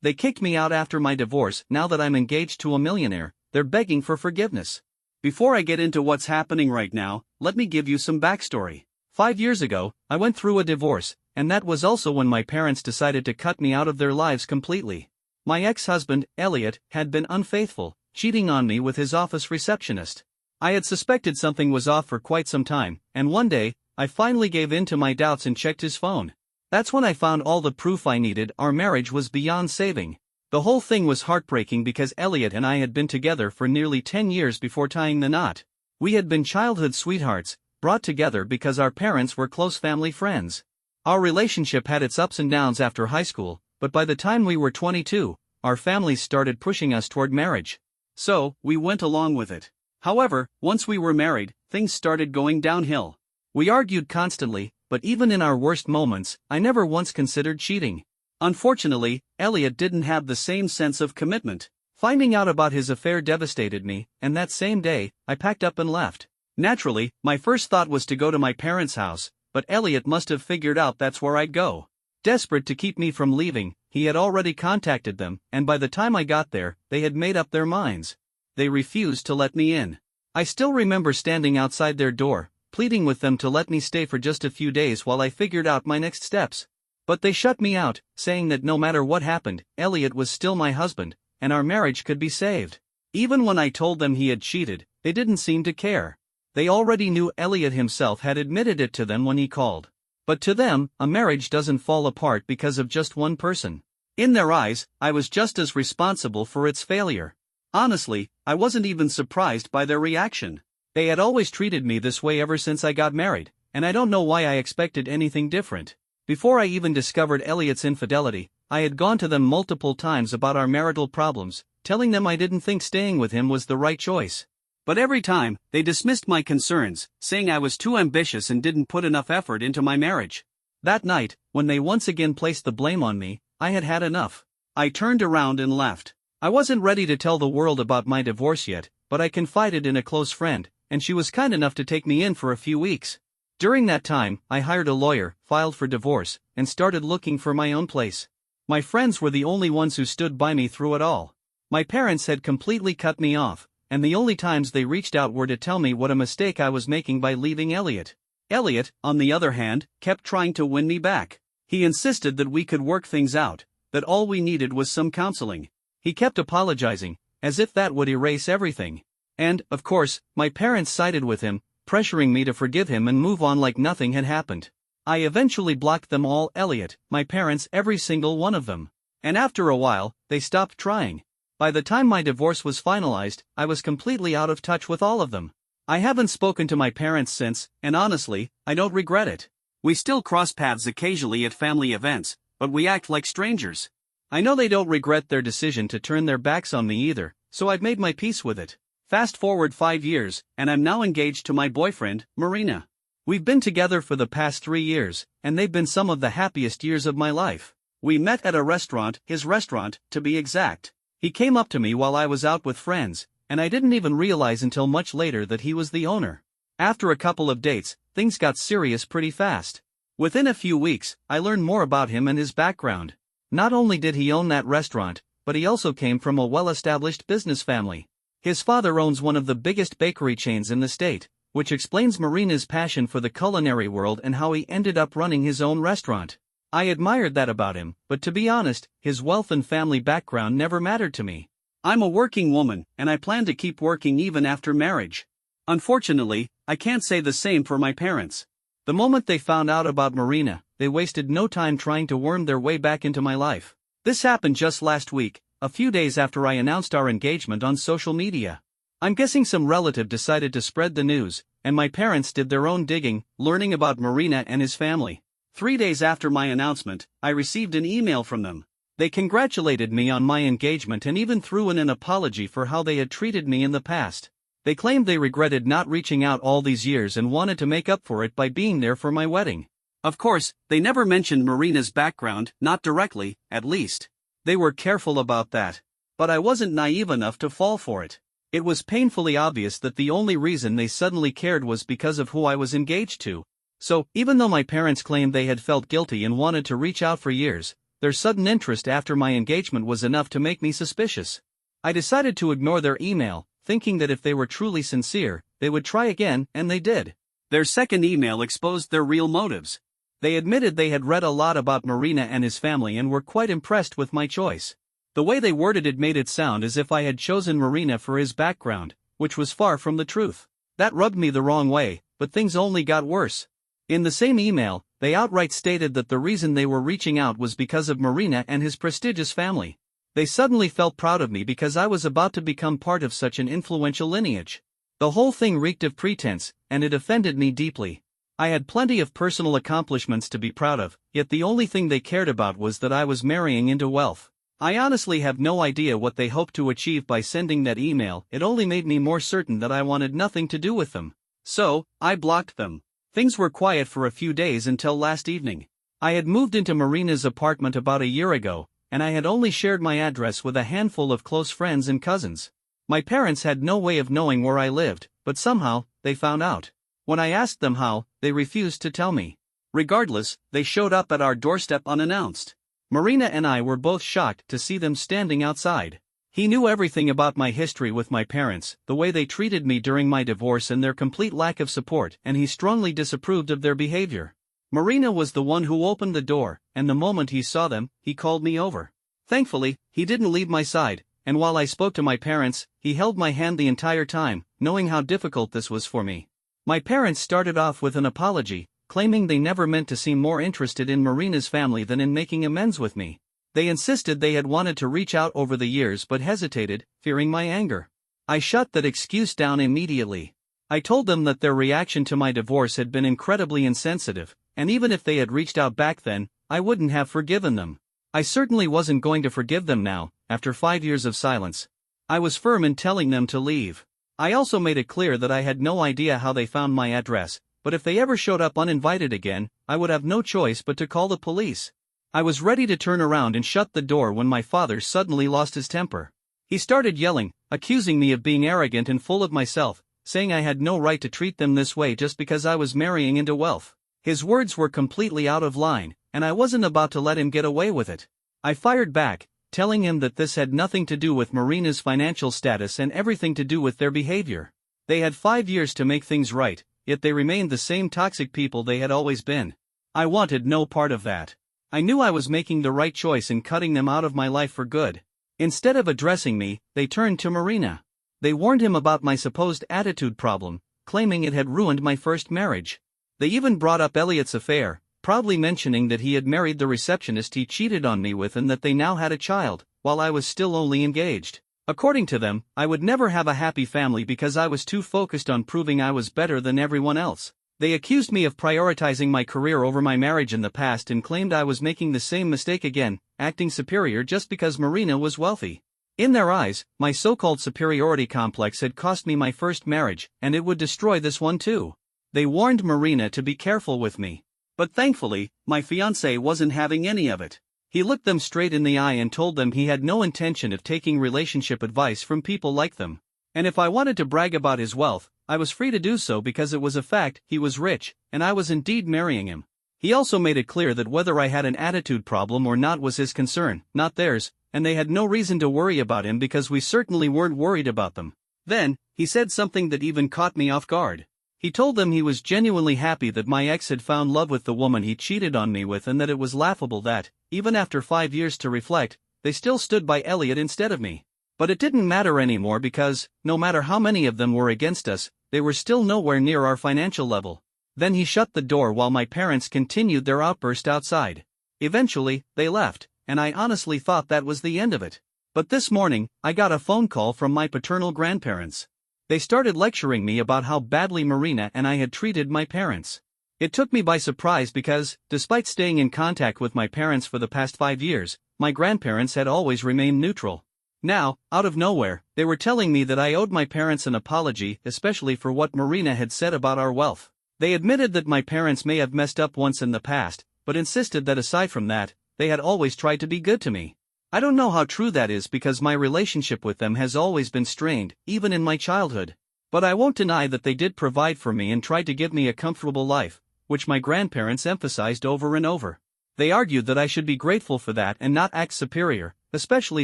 They kicked me out after my divorce. Now that I'm engaged to a millionaire, they're begging for forgiveness. Before I get into what's happening right now, let me give you some backstory. 5 years ago, I went through a divorce, and that was also when my parents decided to cut me out of their lives completely. My ex-husband, Elliot, had been unfaithful, cheating on me with his office receptionist. I had suspected something was off for quite some time, and one day, I finally gave in to my doubts and checked his phone. That's when I found all the proof I needed. Our marriage was beyond saving. The whole thing was heartbreaking because Elliot and I had been together for nearly 10 years before tying the knot. We had been childhood sweethearts, brought together because our parents were close family friends. Our relationship had its ups and downs after high school, but by the time we were 22, our families started pushing us toward marriage. So, we went along with it. However, once we were married, things started going downhill. We argued constantly, but even in our worst moments, I never once considered cheating. Unfortunately, Elliot didn't have the same sense of commitment. Finding out about his affair devastated me, and that same day, I packed up and left. Naturally, my first thought was to go to my parents' house, but Elliot must have figured out that's where I'd go. Desperate to keep me from leaving, he had already contacted them, and by the time I got there, they had made up their minds. They refused to let me in. I still remember standing outside their door, pleading with them to let me stay for just a few days while I figured out my next steps. But they shut me out, saying that no matter what happened, Elliot was still my husband, and our marriage could be saved. Even when I told them he had cheated, they didn't seem to care. They already knew. Elliot himself had admitted it to them when he called. But to them, a marriage doesn't fall apart because of just one person. In their eyes, I was just as responsible for its failure. Honestly, I wasn't even surprised by their reaction. They had always treated me this way ever since I got married, and I don't know why I expected anything different. Before I even discovered Elliot's infidelity, I had gone to them multiple times about our marital problems, telling them I didn't think staying with him was the right choice. But every time, they dismissed my concerns, saying I was too ambitious and didn't put enough effort into my marriage. That night, when they once again placed the blame on me, I had had enough. I turned around and left. I wasn't ready to tell the world about my divorce yet, but I confided in a close friend, and she was kind enough to take me in for a few weeks. During that time, I hired a lawyer, filed for divorce, and started looking for my own place. My friends were the only ones who stood by me through it all. My parents had completely cut me off, and the only times they reached out were to tell me what a mistake I was making by leaving Elliot. Elliot, on the other hand, kept trying to win me back. He insisted that we could work things out, that all we needed was some counseling. He kept apologizing, as if that would erase everything. And, of course, my parents sided with him, pressuring me to forgive him and move on like nothing had happened. I eventually blocked them all. Elliot, my parents, every single one of them. And after a while, they stopped trying. By the time my divorce was finalized, I was completely out of touch with all of them. I haven't spoken to my parents since, and honestly, I don't regret it. We still cross paths occasionally at family events, but we act like strangers. I know they don't regret their decision to turn their backs on me either, so I've made my peace with it. Fast forward 5 years, and I'm now engaged to my boyfriend, Marina. We've been together for the past 3 years, and they've been some of the happiest years of my life. We met at a restaurant, his restaurant, to be exact. He came up to me while I was out with friends, and I didn't even realize until much later that he was the owner. After a couple of dates, things got serious pretty fast. Within a few weeks, I learned more about him and his background. Not only did he own that restaurant, but he also came from a well-established business family. His father owns one of the biggest bakery chains in the state, which explains Marina's passion for the culinary world and how he ended up running his own restaurant. I admired that about him, but to be honest, his wealth and family background never mattered to me. I'm a working woman, and I plan to keep working even after marriage. Unfortunately, I can't say the same for my parents. The moment they found out about Marina, they wasted no time trying to worm their way back into my life. This happened just last week, a few days after I announced our engagement on social media. I'm guessing some relative decided to spread the news, and my parents did their own digging, learning about Marina and his family. 3 days after my announcement, I received an email from them. They congratulated me on my engagement and even threw in an apology for how they had treated me in the past. They claimed they regretted not reaching out all these years and wanted to make up for it by being there for my wedding. Of course, they never mentioned Marina's background, not directly, at least. They were careful about that. But I wasn't naive enough to fall for it. It was painfully obvious that the only reason they suddenly cared was because of who I was engaged to. So, even though my parents claimed they had felt guilty and wanted to reach out for years, Their sudden interest after my engagement was enough to make me suspicious. I decided to ignore their email, thinking that if they were truly sincere, they would try again, and they did. Their second email exposed their real motives. They admitted they had read a lot about Marina and his family and were quite impressed with my choice. The way they worded it made it sound as if I had chosen Marina for his background, which was far from the truth. That rubbed me the wrong way, but things only got worse. In the same email, they outright stated that the reason they were reaching out was because of Marina and his prestigious family. They suddenly felt proud of me because I was about to become part of such an influential lineage. The whole thing reeked of pretense, and it offended me deeply. I had plenty of personal accomplishments to be proud of, yet the only thing they cared about was that I was marrying into wealth. I honestly have no idea what they hoped to achieve by sending that email. It only made me more certain that I wanted nothing to do with them. So, I blocked them. Things were quiet for a few days until last evening. I had moved into Marina's apartment about a year ago, and I had only shared my address with a handful of close friends and cousins. My parents had no way of knowing where I lived, but somehow, they found out. When I asked them how, they refused to tell me. Regardless, they showed up at our doorstep unannounced. Marina and I were both shocked to see them standing outside. He knew everything about my history with my parents, the way they treated me during my divorce and their complete lack of support, and he strongly disapproved of their behavior. Marina was the one who opened the door, and the moment he saw them, he called me over. Thankfully, he didn't leave my side, and while I spoke to my parents, he held my hand the entire time, knowing how difficult this was for me. My parents started off with an apology, claiming they never meant to seem more interested in Marina's family than in making amends with me. They insisted they had wanted to reach out over the years but hesitated, fearing my anger. I shut that excuse down immediately. I told them that their reaction to my divorce had been incredibly insensitive, and even if they had reached out back then, I wouldn't have forgiven them. I certainly wasn't going to forgive them now, after 5 years of silence. I was firm in telling them to leave. I also made it clear that I had no idea how they found my address, but if they ever showed up uninvited again, I would have no choice but to call the police. I was ready to turn around and shut the door when my father suddenly lost his temper. He started yelling, accusing me of being arrogant and full of myself, saying I had no right to treat them this way just because I was marrying into wealth. His words were completely out of line, and I wasn't about to let him get away with it. I fired back, telling him that this had nothing to do with Marina's financial status and everything to do with their behavior. They had 5 years to make things right, yet they remained the same toxic people they had always been. I wanted no part of that. I knew I was making the right choice in cutting them out of my life for good. Instead of addressing me, they turned to Marina. They warned him about my supposed attitude problem, claiming it had ruined my first marriage. They even brought up Elliot's affair, proudly mentioning that he had married the receptionist he cheated on me with and that they now had a child, while I was still only engaged. According to them, I would never have a happy family because I was too focused on proving I was better than everyone else. They accused me of prioritizing my career over my marriage in the past and claimed I was making the same mistake again, acting superior just because Marina was wealthy. In their eyes, my so-called superiority complex had cost me my first marriage, and it would destroy this one too. They warned Marina to be careful with me. But thankfully, my fiancé wasn't having any of it. He looked them straight in the eye and told them he had no intention of taking relationship advice from people like them. And if I wanted to brag about his wealth, I was free to do so because it was a fact. He was rich, and I was indeed marrying him. He also made it clear that whether I had an attitude problem or not was his concern, not theirs, and they had no reason to worry about him because we certainly weren't worried about them. Then, he said something that even caught me off guard. He told them he was genuinely happy that my ex had found love with the woman he cheated on me with and that it was laughable that, even after 5 years to reflect, they still stood by Elliot instead of me. But it didn't matter anymore because, no matter how many of them were against us, they were still nowhere near our financial level. Then he shut the door while my parents continued their outburst outside. Eventually, they left, and I honestly thought that was the end of it. But this morning, I got a phone call from my paternal grandparents. They started lecturing me about how badly Marina and I had treated my parents. It took me by surprise because, despite staying in contact with my parents for the past 5 years, my grandparents had always remained neutral. Now, out of nowhere, they were telling me that I owed my parents an apology, especially for what Marina had said about our wealth. They admitted that my parents may have messed up once in the past, but insisted that aside from that, they had always tried to be good to me. I don't know how true that is because my relationship with them has always been strained, even in my childhood. But I won't deny that they did provide for me and tried to give me a comfortable life, which my grandparents emphasized over and over. They argued that I should be grateful for that and not act superior, especially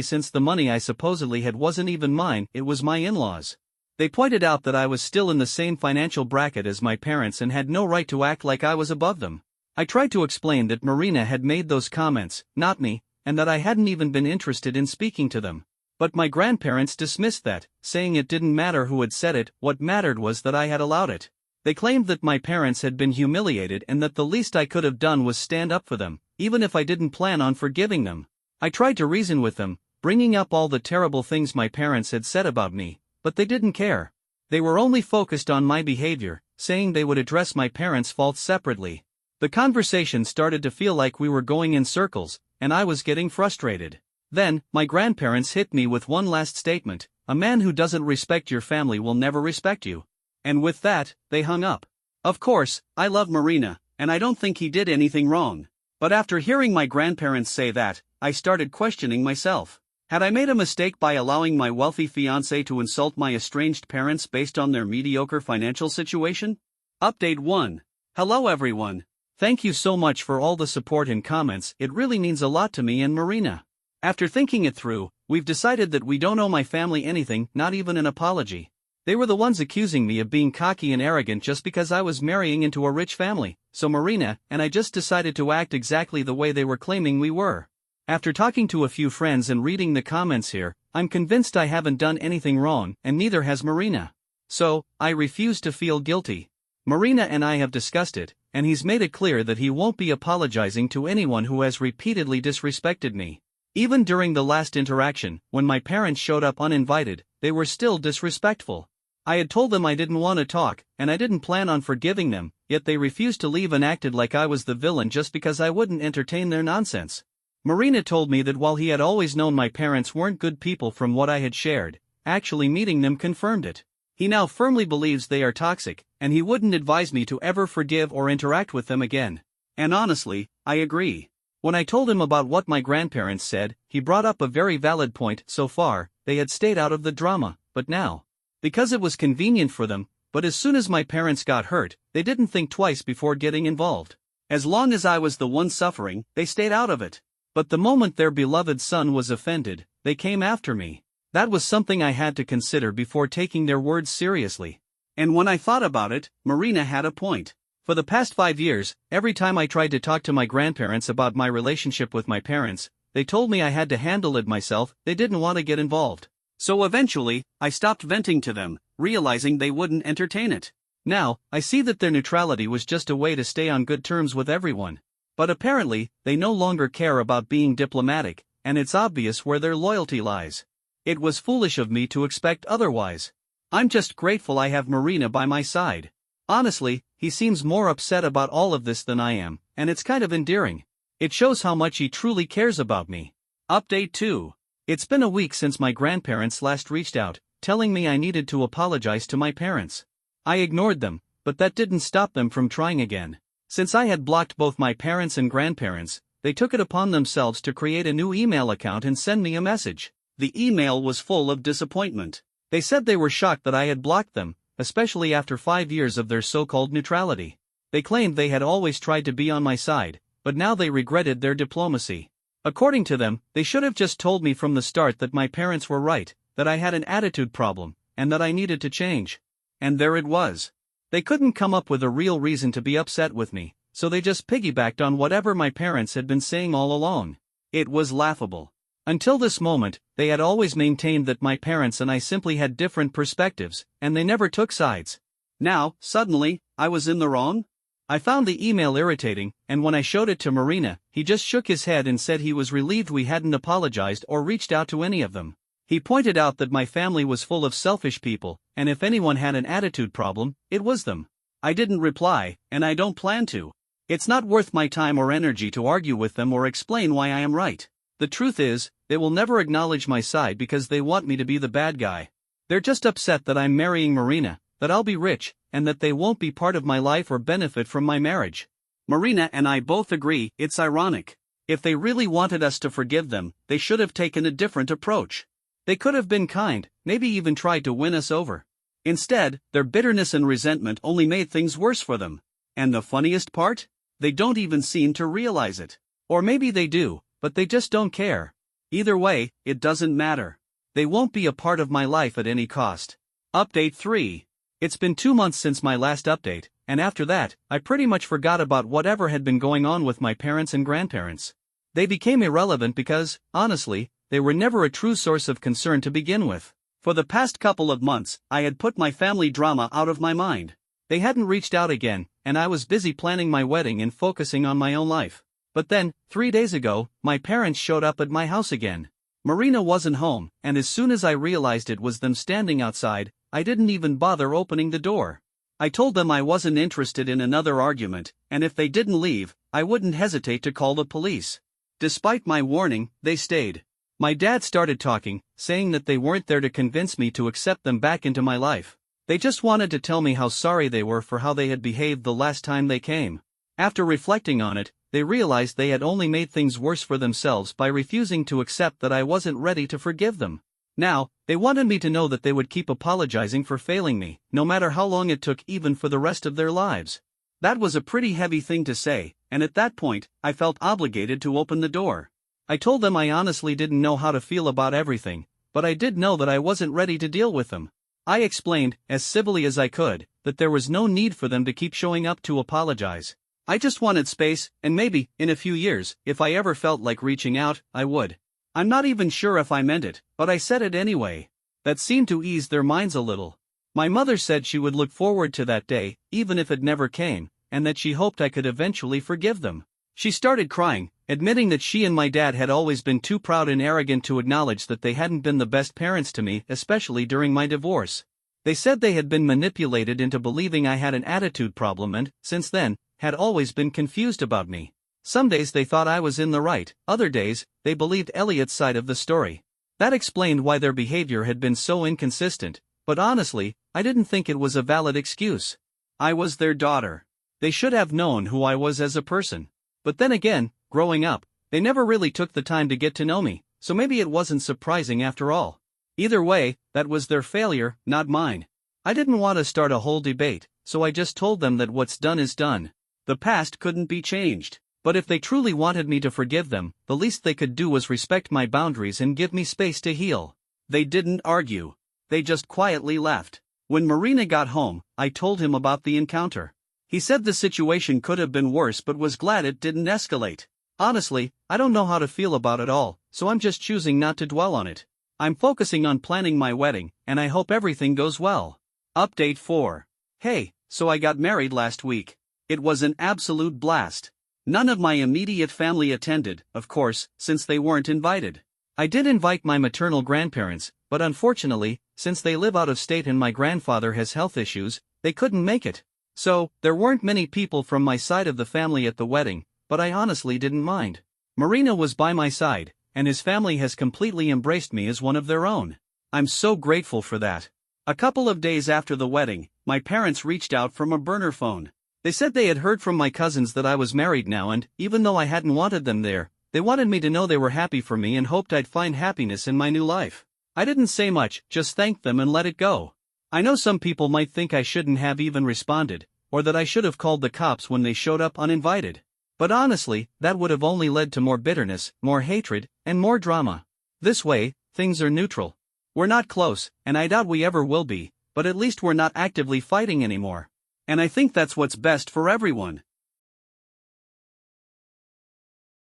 since the money I supposedly had wasn't even mine, it was my in-laws. They pointed out that I was still in the same financial bracket as my parents and had no right to act like I was above them. I tried to explain that Marina had made those comments, not me, and that I hadn't even been interested in speaking to them. But my grandparents dismissed that, saying it didn't matter who had said it, what mattered was that I had allowed it. They claimed that my parents had been humiliated and that the least I could have done was stand up for them, even if I didn't plan on forgiving them. I tried to reason with them, bringing up all the terrible things my parents had said about me, but they didn't care. They were only focused on my behavior, saying they would address my parents' faults separately. The conversation started to feel like we were going in circles, and I was getting frustrated. Then, my grandparents hit me with one last statement: "A man who doesn't respect your family will never respect you." And with that, they hung up. Of course, I love Marina, and I don't think he did anything wrong. But after hearing my grandparents say that, I started questioning myself. Had I made a mistake by allowing my wealthy fiancé to insult my estranged parents based on their mediocre financial situation? Update 1. Hello everyone. Thank you so much for all the support and comments, it really means a lot to me and Marina. After thinking it through, we've decided that we don't owe my family anything, not even an apology. They were the ones accusing me of being cocky and arrogant just because I was marrying into a rich family, so Marina and I just decided to act exactly the way they were claiming we were. After talking to a few friends and reading the comments here, I'm convinced I haven't done anything wrong, and neither has Marina. So, I refuse to feel guilty. Marina and I have discussed it, and he's made it clear that he won't be apologizing to anyone who has repeatedly disrespected me. Even during the last interaction, when my parents showed up uninvited, they were still disrespectful. I had told them I didn't want to talk, and I didn't plan on forgiving them, yet they refused to leave and acted like I was the villain just because I wouldn't entertain their nonsense. Marina told me that while he had always known my parents weren't good people from what I had shared, actually meeting them confirmed it. He now firmly believes they are toxic, and he wouldn't advise me to ever forgive or interact with them again. And honestly, I agree. When I told him about what my grandparents said, he brought up a very valid point. So far, they had stayed out of the drama, but now, because it was convenient for them, but as soon as my parents got hurt, they didn't think twice before getting involved. As long as I was the one suffering, they stayed out of it. But the moment their beloved son was offended, they came after me. That was something I had to consider before taking their words seriously. And when I thought about it, Marina had a point. For the past 5 years, every time I tried to talk to my grandparents about my relationship with my parents, they told me I had to handle it myself, they didn't want to get involved. So eventually, I stopped venting to them, realizing they wouldn't entertain it. Now, I see that their neutrality was just a way to stay on good terms with everyone. But apparently, they no longer care about being diplomatic, and it's obvious where their loyalty lies. It was foolish of me to expect otherwise. I'm just grateful I have Marina by my side. Honestly, he seems more upset about all of this than I am, and it's kind of endearing. It shows how much he truly cares about me. Update 2. It's been a week since my grandparents last reached out, telling me I needed to apologize to my parents. I ignored them, but that didn't stop them from trying again. Since I had blocked both my parents and grandparents, they took it upon themselves to create a new email account and send me a message. The email was full of disappointment. They said they were shocked that I had blocked them, especially after 5 years of their so-called neutrality. They claimed they had always tried to be on my side, but now they regretted their diplomacy. According to them, they should have just told me from the start that my parents were right, that I had an attitude problem, and that I needed to change. And there it was. They couldn't come up with a real reason to be upset with me, so they just piggybacked on whatever my parents had been saying all along. It was laughable. Until this moment, they had always maintained that my parents and I simply had different perspectives, and they never took sides. Now, suddenly, I was in the wrong? I found the email irritating, and when I showed it to Marina, he just shook his head and said he was relieved we hadn't apologized or reached out to any of them. He pointed out that my family was full of selfish people, and if anyone had an attitude problem, it was them. I didn't reply, and I don't plan to. It's not worth my time or energy to argue with them or explain why I am right. The truth is, they will never acknowledge my side because they want me to be the bad guy. They're just upset that I'm marrying Marina, that I'll be rich, and that they won't be part of my life or benefit from my marriage. Marina and I both agree, it's ironic. If they really wanted us to forgive them, they should have taken a different approach. They could have been kind, maybe even tried to win us over. Instead, their bitterness and resentment only made things worse for them. And the funniest part? They don't even seem to realize it. Or maybe they do, but they just don't care. Either way, it doesn't matter. They won't be a part of my life at any cost. Update 3. It's been 2 months since my last update, and after that, I pretty much forgot about whatever had been going on with my parents and grandparents. They became irrelevant because, honestly, they were never a true source of concern to begin with. For the past couple of months, I had put my family drama out of my mind. They hadn't reached out again, and I was busy planning my wedding and focusing on my own life. But then, 3 days ago, my parents showed up at my house again. Marina wasn't home, and as soon as I realized it was them standing outside, I didn't even bother opening the door. I told them I wasn't interested in another argument, and if they didn't leave, I wouldn't hesitate to call the police. Despite my warning, they stayed. My dad started talking, saying that they weren't there to convince me to accept them back into my life. They just wanted to tell me how sorry they were for how they had behaved the last time they came. After reflecting on it, they realized they had only made things worse for themselves by refusing to accept that I wasn't ready to forgive them. Now, they wanted me to know that they would keep apologizing for failing me, no matter how long it took, even for the rest of their lives. That was a pretty heavy thing to say, and at that point, I felt obligated to open the door. I told them I honestly didn't know how to feel about everything, but I did know that I wasn't ready to deal with them. I explained, as civilly as I could, that there was no need for them to keep showing up to apologize. I just wanted space, and maybe, in a few years, if I ever felt like reaching out, I would. I'm not even sure if I meant it, but I said it anyway. That seemed to ease their minds a little. My mother said she would look forward to that day, even if it never came, and that she hoped I could eventually forgive them. She started crying, admitting that she and my dad had always been too proud and arrogant to acknowledge that they hadn't been the best parents to me, especially during my divorce. They said they had been manipulated into believing I had an attitude problem and, since then, had always been confused about me. Some days they thought I was in the right, other days, they believed Elliot's side of the story. That explained why their behavior had been so inconsistent, but honestly, I didn't think it was a valid excuse. I was their daughter. They should have known who I was as a person. But then again, growing up, they never really took the time to get to know me, so maybe it wasn't surprising after all. Either way, that was their failure, not mine. I didn't want to start a whole debate, so I just told them that what's done is done. The past couldn't be changed. But if they truly wanted me to forgive them, the least they could do was respect my boundaries and give me space to heal. They didn't argue. They just quietly left. When Marina got home, I told him about the encounter. He said the situation could have been worse but was glad it didn't escalate. Honestly, I don't know how to feel about it all, so I'm just choosing not to dwell on it. I'm focusing on planning my wedding, and I hope everything goes well. Update 4. Hey, so I got married last week. It was an absolute blast. None of my immediate family attended, of course, since they weren't invited. I did invite my maternal grandparents, but unfortunately, since they live out of state and my grandfather has health issues, they couldn't make it. So, there weren't many people from my side of the family at the wedding, but I honestly didn't mind. Marina was by my side, and his family has completely embraced me as one of their own. I'm so grateful for that. A couple of days after the wedding, my parents reached out from a burner phone. They said they had heard from my cousins that I was married now, and, even though I hadn't wanted them there, they wanted me to know they were happy for me and hoped I'd find happiness in my new life. I didn't say much, just thanked them and let it go. I know some people might think I shouldn't have even responded, or that I should have called the cops when they showed up uninvited. But honestly, that would have only led to more bitterness, more hatred, and more drama. This way, things are neutral. We're not close, and I doubt we ever will be, but at least we're not actively fighting anymore. And I think that's what's best for everyone.